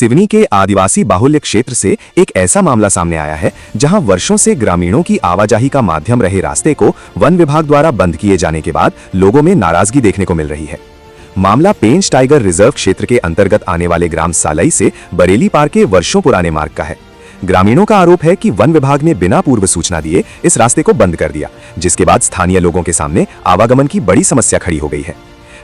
सिवनी के आदिवासी बाहुल्य क्षेत्र से एक ऐसा मामला सामने आया है जहां वर्षों से ग्रामीणों की आवाजाही का माध्यम रहे रास्ते को वन विभाग द्वारा बंद किए जाने के बाद लोगों में नाराजगी देखने को मिल रही है। मामला पेंच टाइगर रिजर्व क्षेत्र के अंतर्गत आने वाले ग्राम सालई से बरेली पार के वर्षों पुराने मार्ग का है। ग्रामीणों का आरोप है कि वन विभाग ने बिना पूर्व सूचना दिए इस रास्ते को बंद कर दिया, जिसके बाद स्थानीय लोगों के सामने आवागमन की बड़ी समस्या खड़ी हो गई है।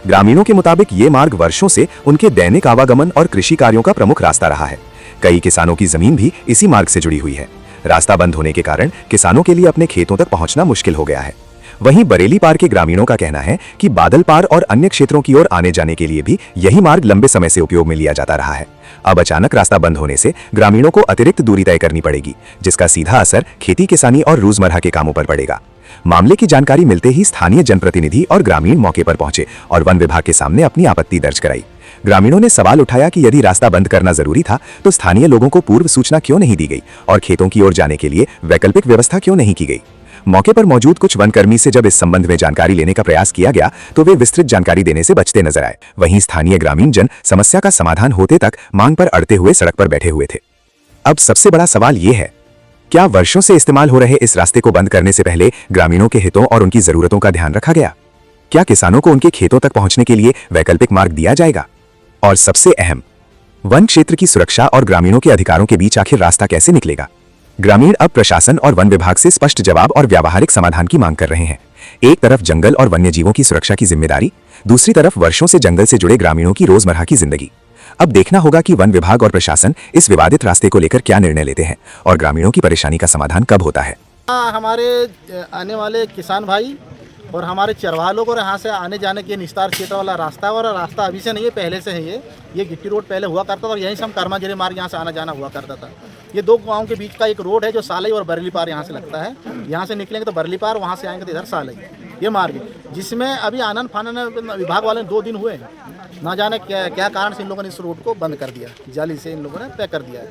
ग्रामीणों के मुताबिक ये मार्ग वर्षों से उनके दैनिक आवागमन और कृषि कार्यों का प्रमुख रास्ता रहा है। कई किसानों की जमीन भी इसी मार्ग से जुड़ी हुई है। रास्ता बंद होने के कारण किसानों के लिए अपने खेतों तक पहुंचना मुश्किल हो गया है। वहीं बरेली पार के ग्रामीणों का कहना है कि बादल पार और अन्य क्षेत्रों की ओर आने जाने के लिए भी यही मार्ग लंबे समय से उपयोग में लिया जाता रहा है। अब अचानक रास्ता बंद होने से ग्रामीणों को अतिरिक्त दूरी तय करनी पड़ेगी, जिसका सीधा असर खेती किसानी और रोजमर्रा के कामों पर पड़ेगा। मामले की जानकारी मिलते ही स्थानीय जनप्रतिनिधि और ग्रामीण मौके पर पहुंचे और वन विभाग के सामने अपनी आपत्ति दर्ज कराई। ग्रामीणों ने सवाल उठाया कि यदि रास्ता बंद करना जरूरी था तो स्थानीय लोगों को पूर्व सूचना क्यों नहीं दी गई और खेतों की ओर जाने के लिए वैकल्पिक व्यवस्था क्यों नहीं की गई। मौके पर मौजूद कुछ वनकर्मी से जब इस संबंध में जानकारी लेने का प्रयास किया गया तो वे विस्तृत जानकारी देने से बचते नजर आए। वहीं स्थानीय ग्रामीण जन समस्या का समाधान होते तक मांग पर अड़ते हुए सड़क पर बैठे हुए थे। अब सबसे बड़ा सवाल ये है, क्या वर्षों से इस्तेमाल हो रहे इस रास्ते को बंद करने से पहले ग्रामीणों के हितों और उनकी जरूरतों का ध्यान रखा गया? क्या किसानों को उनके खेतों तक पहुंचने के लिए वैकल्पिक मार्ग दिया जाएगा? और सबसे अहम, वन क्षेत्र की सुरक्षा और ग्रामीणों के अधिकारों के बीच आखिर रास्ता कैसे निकलेगा? ग्रामीण अब प्रशासन और वन विभाग से स्पष्ट जवाब और व्यावहारिक समाधान की मांग कर रहे हैं। एक तरफ जंगल और वन्य जीवों की सुरक्षा की जिम्मेदारी, दूसरी तरफ वर्षों से जंगल से जुड़े ग्रामीणों की रोजमर्रा की जिंदगी। अब देखना होगा कि वन विभाग और प्रशासन इस विवादित रास्ते को लेकर क्या निर्णय लेते हैं और ग्रामीणों की परेशानी का समाधान कब होता है। हमारे आने वाले किसान भाई और हमारे चरवाहा लोग और यहाँ से आने जाने के निस्तार क्षेत्र वाला रास्ता, और रास्ता अभी से नहीं है, पहले से है। ये गिट्टी रोड पहले हुआ करता था और यहीं से हम कर्माजरी मार्ग यहाँ से आना जाना हुआ करता था। ये दो गांव के बीच का एक रोड है जो सालई और बरेली पार यहाँ से लगता है। यहाँ से निकलेंगे तो बरेली पार, वहाँ से आएंगे तो इधर सालई। ये मार्ग है जिसमें अभी आनंद फानन विभाग वाले 2 दिन हुए, ना जाने क्या कारण से इन लोगों ने इस रोड को बंद कर दिया, जाली से इन लोगों ने तय कर दिया है।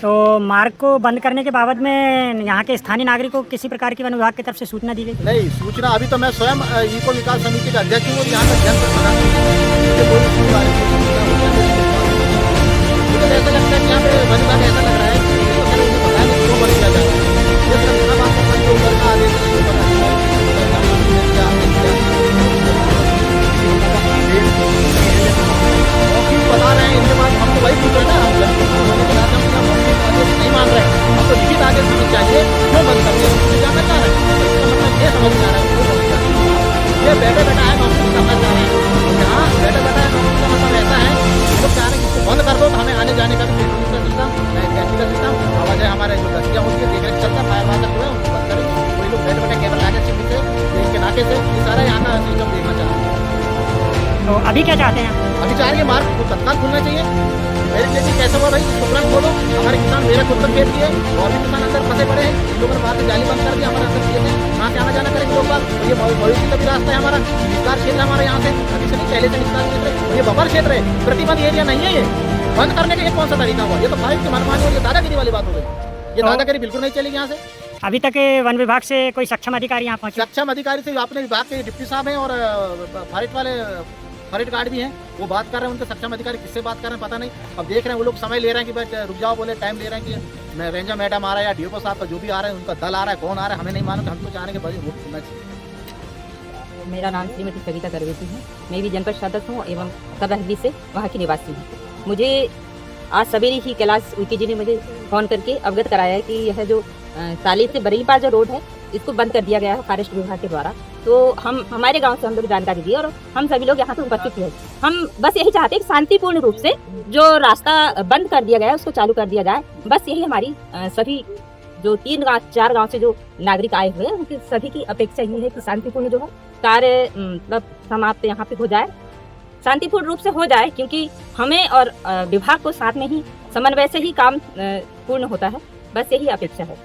तो मार्ग को बंद करने के बाबत में यहाँ के स्थानीय नागरिकों को किसी प्रकार की वन विभाग की तरफ से सूचना दी गई? नहीं, सूचना अभी तो मैं स्वयं इको विकास समिति का अध्यक्ष हूँ और यहाँ का मुझे ऐसा लगता है कि यहाँ पे वन विभाग ऐसा लग रहा है कि पता नहीं क्यों बंद किया जा रहा बता रहे हैं। इनके बाद हम तो वही पूछ रहे हैं ना, नहीं मान रहे हैं। हम तो लिखित आगे समझ चाहिए क्यों बंद करते हैं, मुझे जानना चाह रहे हैं। ये समझ में आ रहा है क्यों बंद कर रहे हैं। ये बैठे बैठा है नौकरी करना चाह रहे हैं। यहाँ बैठे बैठा है नौकरी का मतलब ऐसा है, हम लोग चाह रहे हैं कि इसको बंद कर दो तो हमें आने जाने का भी सिस्टम, टैक्सी का सिस्टम, आवाजाही हमारे जो बस्तियाँ होती है देखने चलता है, फायर वाटर जो है उनको बंद करें। वही लोग बैठे बैठे केवल लागे से के नाके से ये सारा यहाँ का सिस्टम देखना चाह रहे हैं। तो अभी क्या चाहते हैं? अभी चाह रहे हैं मार्ग को तत्काल खुलना चाहिए। मेरे लिए कैसे हुआ भाई, इसको तुरंत खोलो। हमारे किसान मेरे खुद तक खेत किए और भी किसान अंदर फंसे पड़े हैं। इन लोगों ने बाहर से जाली बंद कर दिया, हमारे अंदर किए थे, कहाँ से आना जाना करेंगे लोग बात। ये भविष्य का भी रास्ता है हमारा, निस्तार क्षेत्र हमारे यहाँ से अभी से नहीं, पहले से निस्तार क्षेत्र। ये बफर क्षेत्र है, प्रतिबंध एरिया नहीं है। ये बंद करने का ये कौन सा तरीका हुआ? ये तो फाइव की मनमानी और ये दादागिरी वाली बात हो गई। ये दादागिरी बिल्कुल नहीं चलेगी यहाँ से। अभी तक वन विभाग से कोई सक्षम अधिकारी यहाँ पहुँचे? सक्षम अधिकारी से अपने विभाग के डिप्टी साहब हैं और फॉरेस्ट गार्ड भी हैं, वो बात कर रहे हैं। उनके सक्षम अधिकारी किससे बात कर रहे हैं पता नहीं। अब देख रहे हैं वो लोग समय ले रहे हैं कि भाई रुक जाओ, बोले टाइम ले रहे हैं कि मैं रेंजर मैडम आ रहा है या डीओ साहब का जो भी आ रहा है, उनका दल आ रहा है, कौन आ रहा है हमें नहीं मालूम। हम तो चाहेंगे भाई वोट सुनना चाहिए। मेरा नाम श्रीमती कविता करवेती है। मैं भी जनपद सदस्य हूँ एवं करहली से वहाँ की निवासी हूँ। मुझे आज सवेरे ही कैलाश उइके जी ने मुझे फ़ोन करके अवगत कराया है कि यह जो साली से बरेली पार जो रोड है इसको बंद कर दिया गया है फॉरेस्ट विभाग के द्वारा। तो हम हमारे गांव से हम लोग जानकारी दी और हम सभी लोग यहाँ पे उपस्थित हुए। हम बस यही चाहते हैं कि शांतिपूर्ण रूप से जो रास्ता बंद कर दिया गया है उसको चालू कर दिया जाए। बस यही हमारी सभी जो 3-4 गांव से जो नागरिक आए हुए हैं उनकी सभी की अपेक्षा यही है कि शांतिपूर्ण जो है कार्य मतलब समाप्त यहाँ पे हो जाए, शांतिपूर्ण रूप से हो जाए, क्योंकि हमें और विभाग को साथ में ही समन्वय से ही काम पूर्ण होता है। बस यही अपेक्षा है।